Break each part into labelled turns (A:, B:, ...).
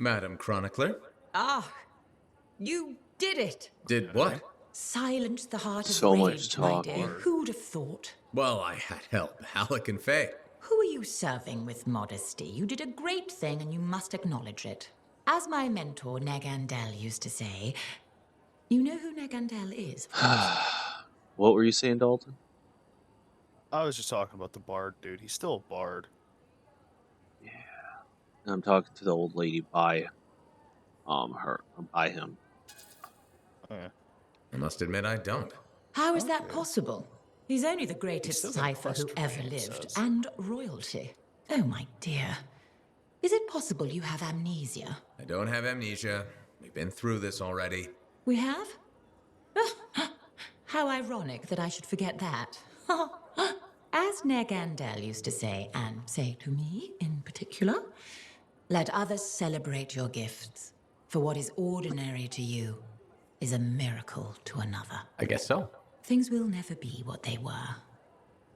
A: Madam Chronicler.
B: Ah, you did it!
A: Did what?
B: Silenced the heart of
C: So much
B: rage, my dear.
C: talk.
B: Who'd have thought?
A: Well, I had help, Alec and Faye.
B: Who are you serving with modesty? You did a great thing and you must acknowledge it. As my mentor, Negandel, used to say, you know who Negandel is?
C: What were you saying, Dalton?
D: I was just talking about the bard, dude. He's still a bard.
C: Yeah. I'm talking to the old lady by him.
D: Oh, yeah.
A: I must admit I don't.
B: How is that possible? He's only the greatest
D: still got
B: cipher who
D: crust
B: ever
D: for me, it
B: lived,
D: says.
B: and royalty. Oh, my dear. Is it possible you have amnesia?
A: I don't have amnesia. We've been through this already.
B: We have? How ironic that I should forget that. As Negandel used to say, and say to me in particular, let others celebrate your gifts, for what is ordinary to you is a miracle to another.
A: I guess so.
B: Things will never be what they were,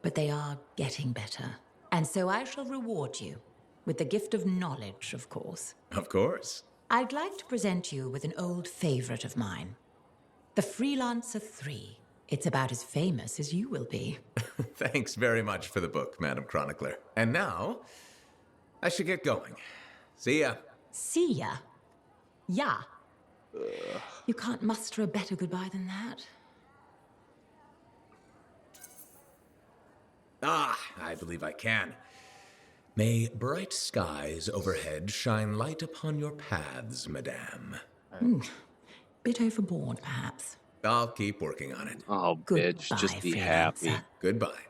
B: but they are getting better. And so I shall reward you with the gift of knowledge, of course.
A: Of course.
B: I'd like to present you with an old favorite of mine, the Freelancer 3. It's about as famous as you will be.
A: Thanks very much for the book, Madam Chronicler. And now, I should get going. See ya.
B: See ya. Yeah. You can't muster a better goodbye than that.
A: Ah, I believe I can. May bright skies overhead shine light upon your paths, madame.
B: Bit overboard, perhaps.
A: I'll keep working on it.
C: Oh, bitch,
B: Goodbye,
C: just be
B: Freelancer.
C: happy.
A: Goodbye.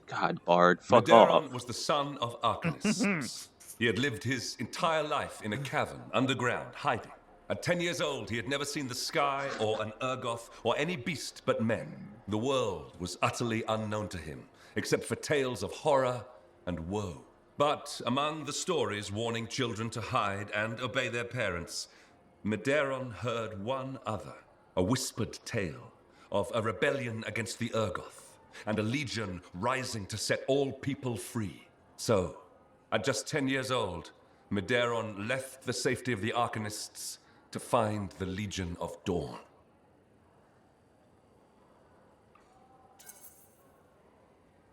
C: God, Bard, fuck off.
E: Madaron was the son of arcanists. He had lived his entire life in a cavern, underground, hiding. At 10 years old, he had never seen the sky or an Urgoth or any beast but men. The world was utterly unknown to him, except for tales of horror and woe. But among the stories warning children to hide and obey their parents, Madaron heard one other, a whispered tale of a rebellion against the Urgoth and a legion rising to set all people free. So, at just 10 years old, Madaron left the safety of the Arcanists to find the Legion of Dawn.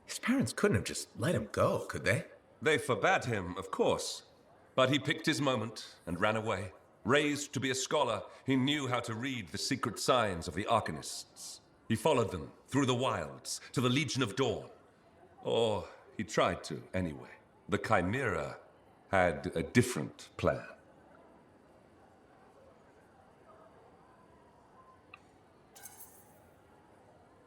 A: His parents couldn't have just let him go, could they?
E: They forbade him, of course, but he picked his moment and ran away. Raised to be a scholar, he knew how to read the secret signs of the Arcanists. He followed them through the wilds to the Legion of Dawn. Or he tried to, anyway. The Chimera had a different plan.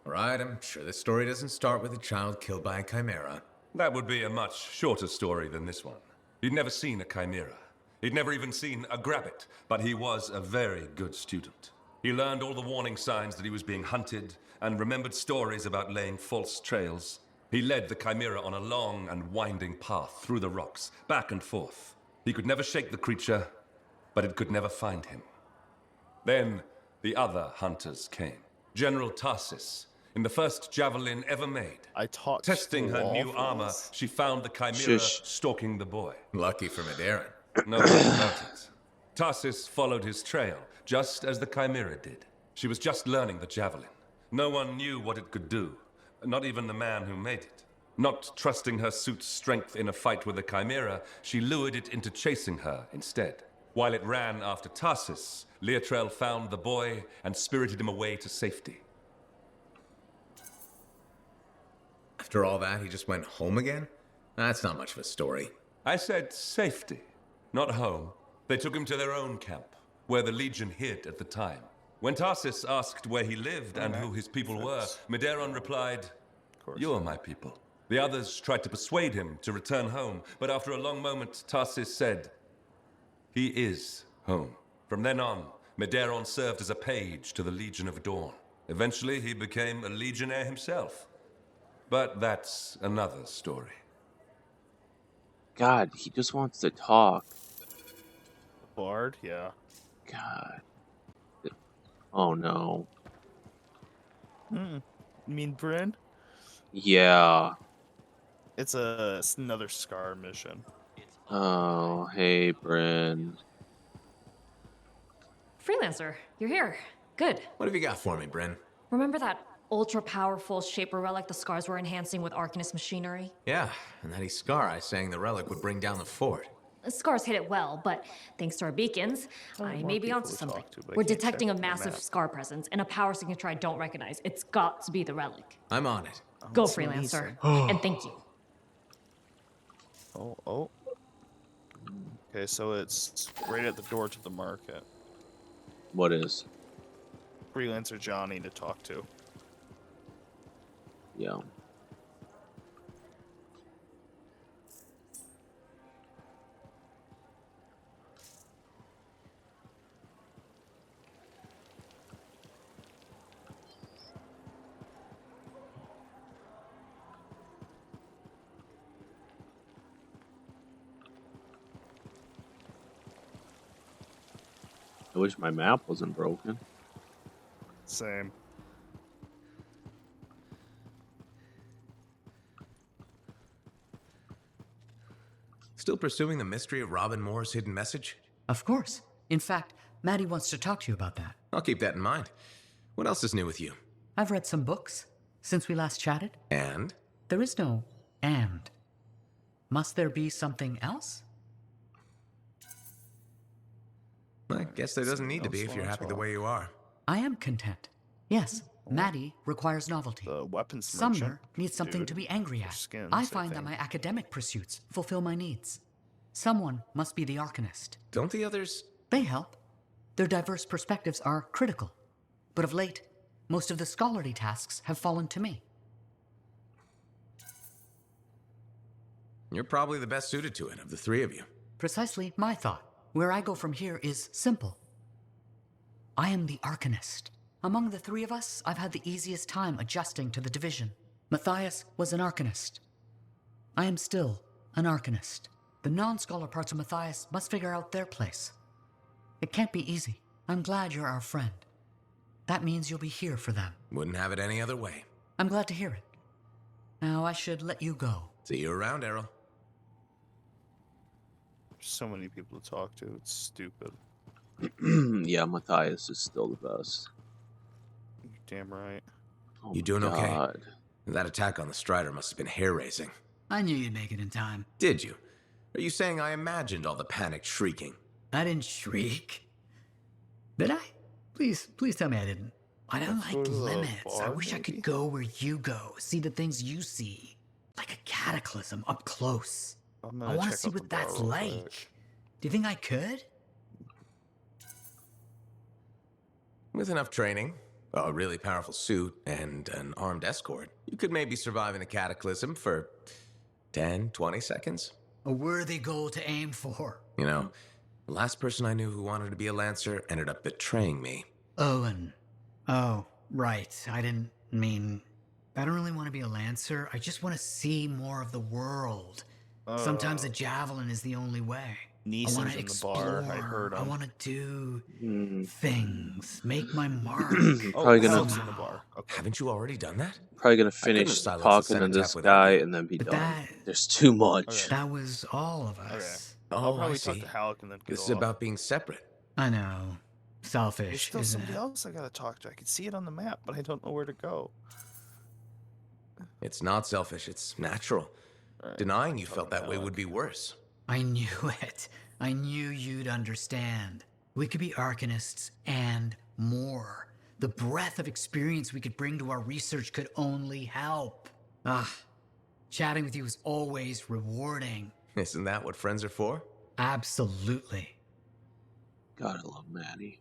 A: All right, I'm sure this story doesn't start with a child killed by a chimera.
E: That would be a much shorter story than this one. He'd never seen a chimera. He'd never even seen a grabbit, but he was a very good student. He learned all the warning signs that he was being hunted and remembered stories about laying false trails. He led the chimera on a long and winding path through the rocks, back and forth. He could never shake the creature, but it could never find him. Then the other hunters came. General Tarsis, in the first javelin ever made.
D: I taught
E: Testing her new armor, she found the chimera
C: Shush.
E: stalking the boy.
A: Lucky for Madaron.
E: No doubt about it. Tarsis followed his trail, just as the chimera did. She was just learning the javelin. No one knew what it could do, not even the man who made it. Not trusting her suit's strength in a fight with the chimera, she lured it into chasing her instead. While it ran after Tarsis, Leotrel found the boy and spirited him away to safety.
A: After all that, he just went home again? That's not much of a story.
E: I said safety, not home. They took him to their own camp, where the Legion hid at the time. When Tarsis asked where he lived and who his people were, Madaron replied, "You're my people." The others tried to persuade him to return home, but after a long moment, Tarsis said, "He is home." From then on, Madaron served as a page to the Legion of Dawn. Eventually, he became a legionnaire himself. But that's another story.
C: God, he just wants to talk.
D: Bard, yeah.
C: God. Oh no.
D: You mean Bryn?
C: Yeah.
D: It's another Scar mission.
C: Oh, hey, Bryn.
F: Freelancer, you're here. Good.
A: What have you got for me, Bryn?
F: Remember that ultra-powerful Shaper relic the Scars were enhancing with Arcanist machinery?
A: Yeah, and that Scar saying the relic would bring down the fort.
F: The Scars hit it well, but thanks to our beacons,
D: Probably
F: I
D: more
F: may be
D: people
F: onto
D: to
F: something.
D: talk to, but I
F: We're
D: can't
F: detecting a
D: check the
F: massive
D: map.
F: Scar presence and a power signature I don't recognize. It's got to be the relic.
A: I'm on it.
F: Go,
D: it's
F: Freelancer.
D: amazing.
F: And thank you.
D: Oh. Okay, so it's right at the door to the market.
C: What is?
D: Freelancer Johnny to talk to.
C: Yeah. I wish my map wasn't broken.
D: Same.
A: Still pursuing the mystery of Robin Moore's hidden message?
G: Of course. In fact, Maddie wants to talk to you about that.
A: I'll keep that in mind. What else is new with you?
G: I've read some books since we last chatted.
A: And?
G: There is no and. Must there be something else?
A: I guess there doesn't need to be if you're happy the way you are.
G: I am content. Yes, Maddie requires novelty.
D: The weapons
G: Sumner
D: merchant,
G: needs something
D: dude.
G: to be angry
D: Or
G: at.
D: skins,
G: I
D: I
G: find that
D: think.
G: my academic pursuits fulfill my needs. Someone must be the Arcanist.
A: Don't the others?
G: They help. Their diverse perspectives are critical. But of late, most of the scholarly tasks have fallen to me.
A: You're probably the best suited to it of the three of you.
G: Precisely my thought. Where I go from here is simple. I am the Arcanist. Among the three of us, I've had the easiest time adjusting to the division. Matthias was an Arcanist. I am still an Arcanist. The non-scholar parts of Matthias must figure out their place. It can't be easy. I'm glad you're our friend. That means you'll be here for them.
A: Wouldn't have it any other way.
G: I'm glad to hear it. Now I should let you go.
A: See you around, Errol.
D: So many people to talk to. It's stupid.
C: Yeah, Matthias is still the best.
D: You're damn right.
C: Oh
A: You
C: my
A: doing okay?
C: God.
A: That attack on the Strider must have been hair-raising.
G: I knew you'd make it in time.
A: Did you? Are you saying I imagined all the panicked shrieking?
G: I didn't shriek. Did I? Please tell me I didn't. I don't
D: Let's go
G: like
D: to the
G: limits. I
D: bar,
G: wish I
D: maybe?
G: could go where you go, see the things you see. Like a cataclysm up close.
D: I'm
G: I
D: gonna
G: want to
D: check
G: see
D: out the
G: what that's
D: bar real
G: like.
D: quick.
G: Do you think I could?
A: With enough training, a really powerful suit, and an armed escort, you could maybe survive in a cataclysm for 10, 20 seconds.
G: A worthy goal to aim for.
A: You know, the last person I knew who wanted to be a Lancer ended up betraying me.
G: Owen. Oh, right. I didn't mean... I don't really want to be a Lancer. I just want to see more of the world. Sometimes a javelin is the only way. I
D: Neeson's
G: want to
D: in the
G: explore.
D: bar. I heard him.
G: I want to do
C: Hmm.
G: things. Make my mark.
C: Probably gonna-
D: Helm's in the bar. Okay.
A: Haven't you already done that?
C: Probably gonna
A: couldn't have
C: finish
A: silenced
C: talking
A: the
C: to this
A: Cenotaph without
C: guy
A: you.
C: and then be
G: But
C: done.
G: that-
C: There's too much.
D: Okay.
G: That was all of us.
D: I'll
A: Oh, I
D: probably talk
A: see.
D: to Halleck and then get
A: This is
D: off.
A: about being separate.
G: I know.
D: There's
G: Selfish,
D: still
G: isn't
D: somebody
G: it?
D: else I gotta talk to. I can see it on the map, but I don't know where to go.
A: It's not selfish, it's natural.
D: Alright,
A: Denying
D: I'm
A: you
D: talking
A: felt
D: to
A: that way
D: Halleck.
A: would be worse.
G: I knew it. I knew you'd understand. We could be Arcanists and more. The breadth of experience we could bring to our research could only help. Chatting with you is always rewarding.
A: Isn't that what friends are for?
G: Absolutely.
C: Gotta love Maddie.